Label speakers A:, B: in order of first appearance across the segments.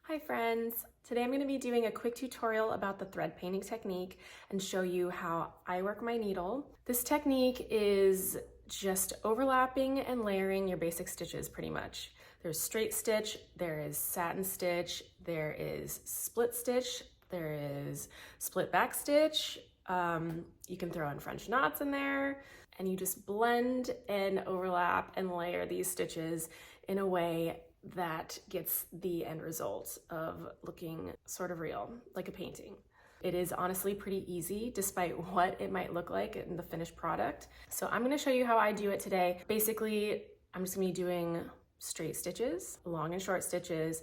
A: Hi friends! Today I'm going to be doing a quick tutorial about the thread painting technique and show you how I work my needle. This technique is just overlapping and layering your basic stitches pretty much. There's straight stitch, there is satin stitch, there is split stitch, there is split back stitch. You can throw in French knots in there, and you just blend and overlap and layer these stitches in a way that gets the end result of looking sort of real, like a painting. It is honestly pretty easy despite what it might look like in the finished product. So I'm gonna show you how I do it today. Basically, I'm just gonna be doing straight stitches, long and short stitches,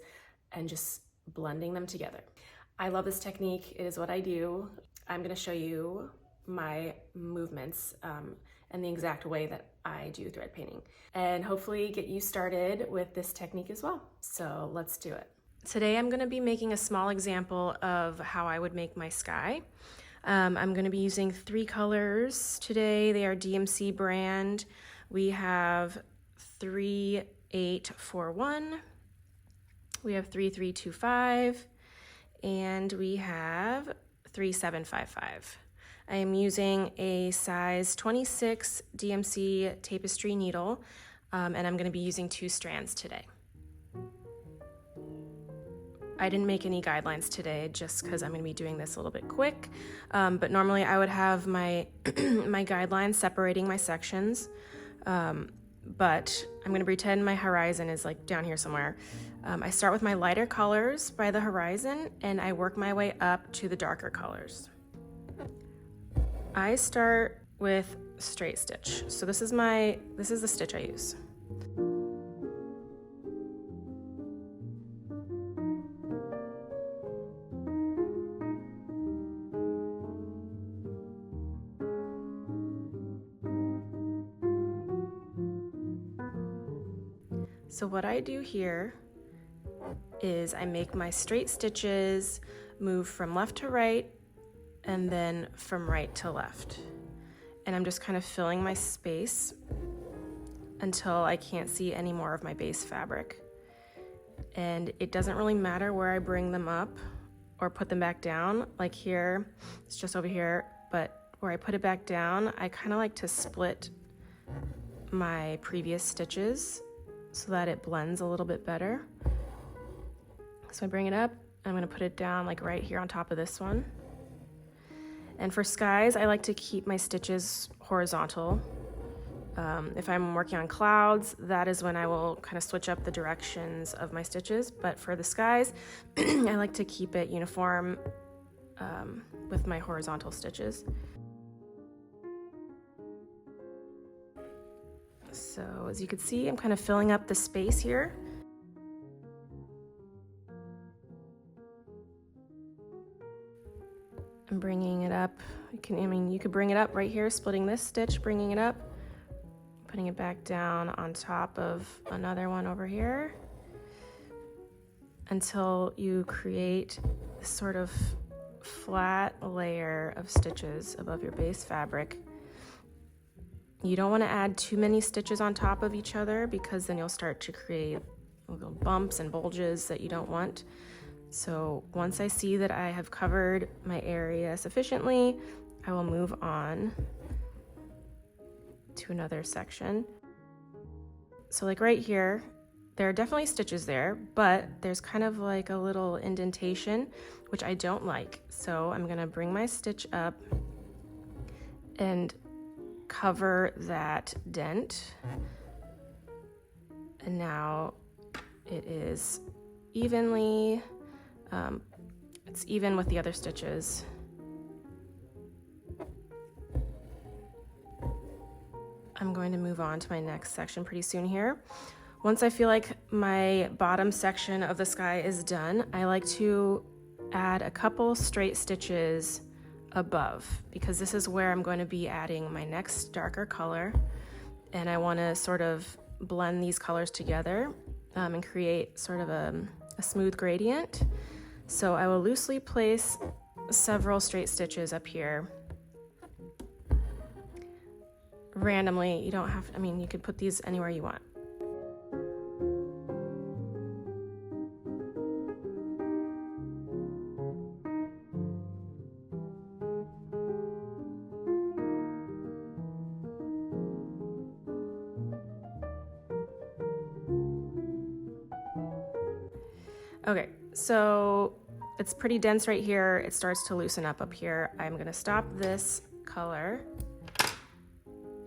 A: and just blending them together. I love this technique, it is what I do. I'm gonna show you my movements and the exact way that I do thread painting, and hopefully get you started with this technique as well. So let's do it. Today I'm gonna be making a small example of how I would make my sky. I'm gonna be using 3 colors today. They are DMC brand. We have 3841, we have 3325, and we have 3755. I am using a size 26 DMC tapestry needle, and I'm going to be using 2 strands today. I didn't make any guidelines today just because I'm going to be doing this a little bit quick, but normally I would have my my guidelines separating my sections, but I'm going to pretend my horizon is like down here somewhere. I start with my lighter colors by the horizon and I work my way up to the darker colors. I start with straight stitch. So this is the stitch I use. So what I do here is I make my straight stitches move from left to right and then from right to left. And I'm just kind of filling my space until I can't see any more of my base fabric. And it doesn't really matter where I bring them up or put them back down. Like here, it's just over here, but where I put it back down, I kind of like to split my previous stitches so that it blends a little bit better. So I bring it up, I'm gonna put it down like right here on top of this one. And for skies, I like to keep my stitches horizontal. If I'm working on clouds, that is when I will kind of switch up the directions of my stitches. But for the skies, I like to keep it uniform with my horizontal stitches. So as you can see, I'm kind of filling up the space here. I'm bringing it up. You could bring it up right here, splitting this stitch, bringing it up, putting it back down on top of another one over here until you create this sort of flat layer of stitches above your base fabric. You don't want to add too many stitches on top of each other because then you'll start to create little bumps and bulges that you don't want. So once I see that I have covered my area sufficiently, I will move on to another section. So like right here, there are definitely stitches there, but there's kind of like a little indentation, which I don't like. So I'm gonna bring my stitch up and cover that dent. And now it is evenly, it's even with the other stitches. I'm going to move on to my next section pretty soon here. Once I feel like my bottom section of the sky is done, I like to add a couple straight stitches above because this is where I'm going to be adding my next darker color, and I want to sort of blend these colors together and create sort of a smooth gradient. So I will loosely place several straight stitches up here. Randomly, you don't have, you could put these anywhere you want. Okay, so it's pretty dense right here. It starts to loosen up here. I'm gonna stop this color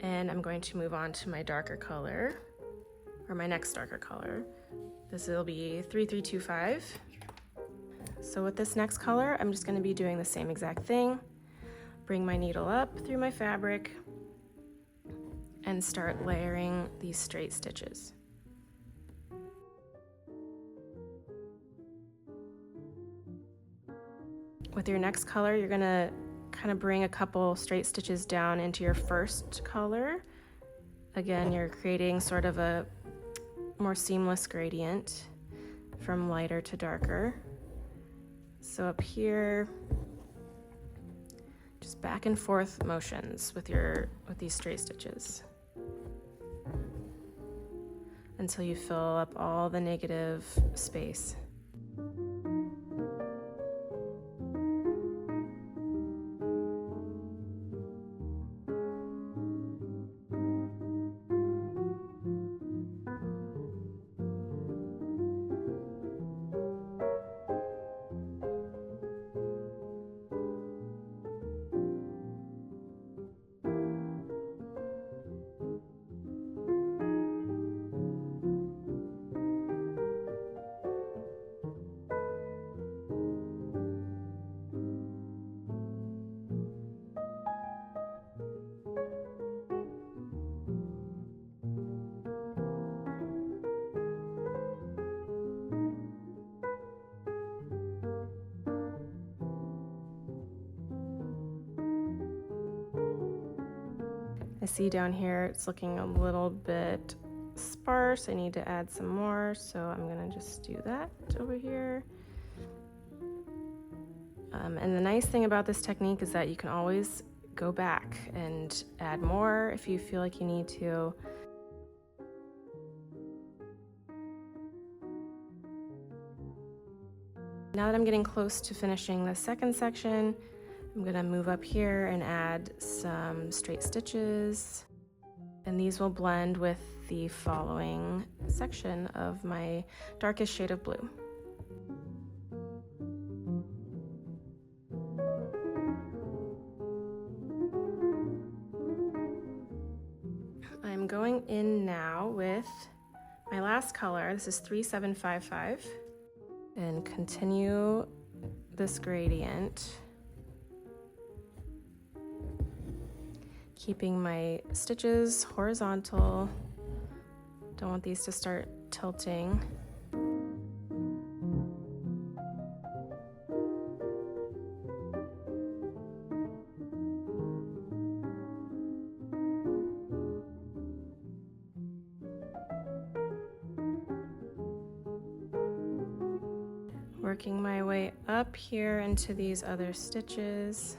A: and I'm going to move on to my darker color, or my next darker color. This will be 3325. So with this next color, I'm just gonna be doing the same exact thing. Bring my needle up through my fabric and start layering these straight stitches. With your next color, you're gonna kind of bring a couple straight stitches down into your first color. Again, you're creating sort of a more seamless gradient from lighter to darker. So up here, just back and forth motions with these straight stitches until you fill up all the negative space. I see down here it's looking a little bit sparse. I need to add some more, so I'm gonna just do that over here. And the nice thing about this technique is that you can always go back and add more if you feel like you need to. Now that I'm getting close to finishing the second section, I'm gonna move up here and add some straight stitches, and these will blend with the following section of my darkest shade of blue. I'm going in now with my last color. This is 3755, and continue this gradient, keeping my stitches horizontal. Don't want these to start tilting. Working my way up here into these other stitches.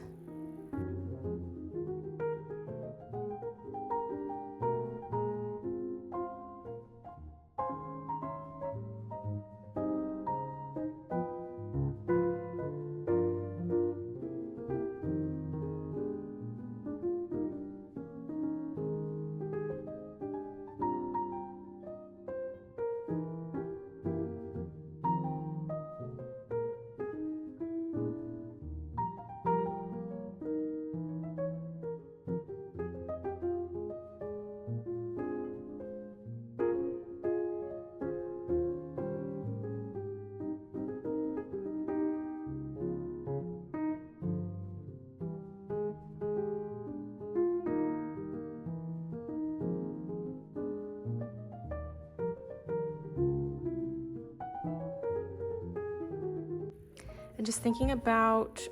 A: And just thinking about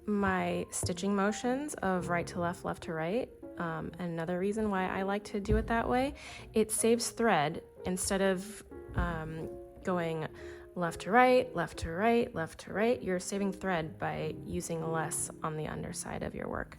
A: my stitching motions of right to left, left to right. Another reason why I like to do it that way, it saves thread instead of going left to right, left to right, left to right. You're saving thread by using less on the underside of your work.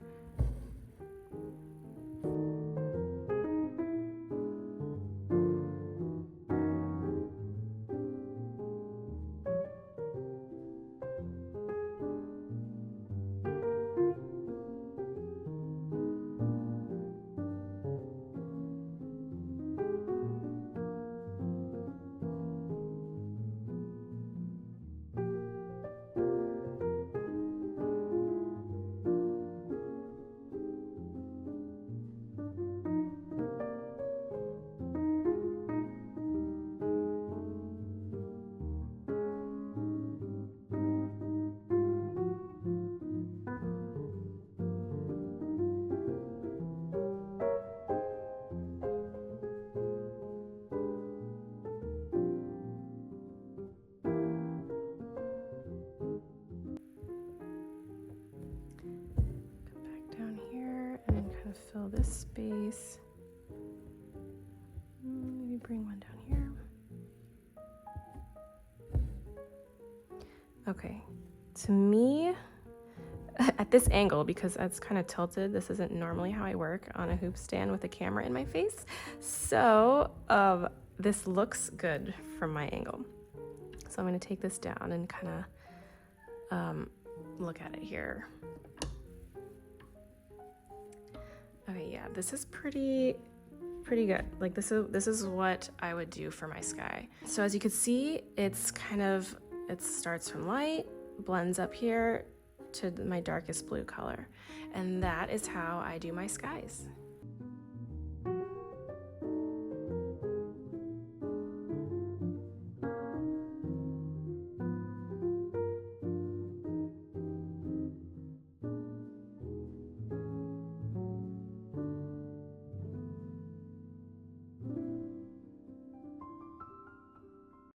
A: the space. Maybe bring one down here. Okay, to me, at this angle, because it's kind of tilted, this isn't normally how I work on a hoop stand with a camera in my face. So this looks good from my angle. So I'm gonna take this down and kind of look at it here. Okay, yeah, this is pretty good. Like this is what I would do for my sky. So as you can see, it's kind of, it starts from light, blends up here to my darkest blue color. And that is how I do my skies.